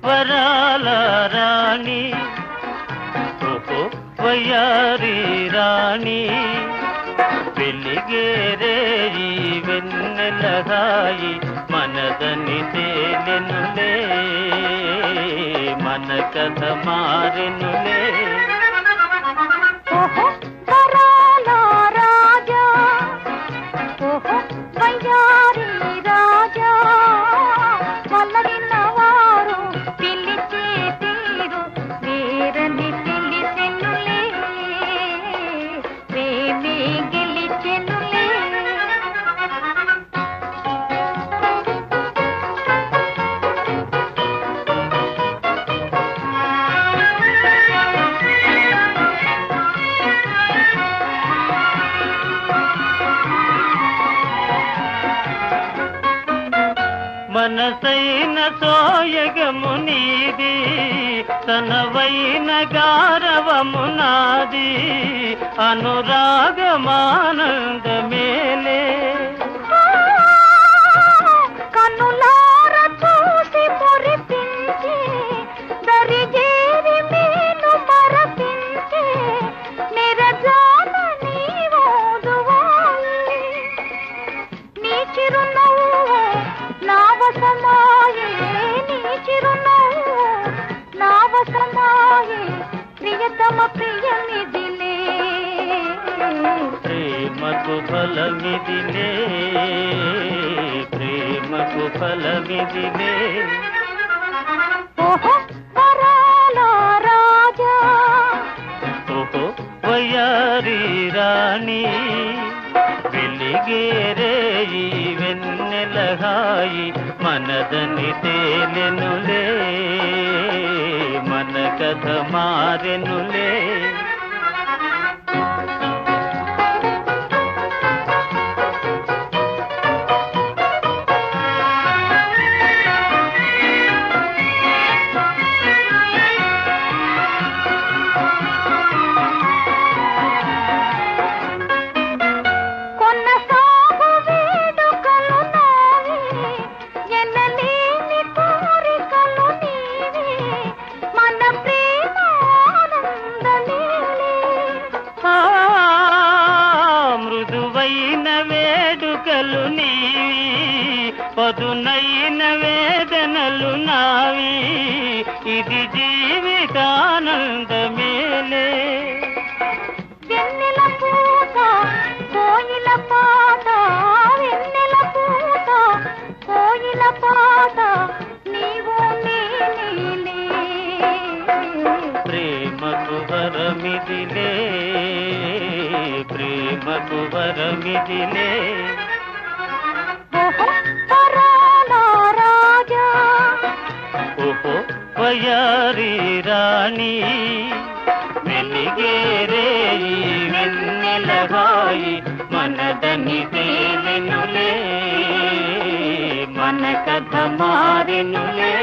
వరాల రాణి ఓహో వయ్యారి రాణి వెలిగేరే ఈ వెన్నెలగాయి మనదని తేలెనులే మన కథ మారెనులే ఓహో వరాల రాజా ఓహో వయ్యారి రాజా వల్లడిన వారు పిలిచే తీరు వేరని తెలిసెనులే ప్రేమే గెలిచెనులే మనసైన సోయగము నీది తనవైన గారవము నాది అనురాగమానందమేలే కన్నులార చూసి మురిపించి దరిజేరి మీను మరపించి నిరజాన నీవోదువాయి నీ చిరునవ్వు నా వసమాయే నీ చిరునవ్వు నా వసమాయే ప్రియతమ ప్రియమిదిలే ప్రేమకు ఫలమిదిలే ప్రేమకు ఫలమిదిలే ఓహో వరాల రాజా ఓహో వయ్యారి రాణి వెలిగేరే ఈ వెన్నెలగాయి మనదని తేలెనులే మన కథ మారెనులే మృదువైన వేడుకలు నీవి పదునైన వేదనలు నావి ఇది జీవితానందమేలే వెన్నెల పూత కోయిల పాట వెన్నెల పూత కోయిల పాట నీవు నేనే ప్రేమకు వరమిదిలే ప్రేమకు వరమిదిలే ఓహో వరాల రాజా ఓహో వయ్యారి రాణి వెలిగేరే ఈ వెన్నెలగాయి మనదని తేలెనులే మన కథ మారెనులే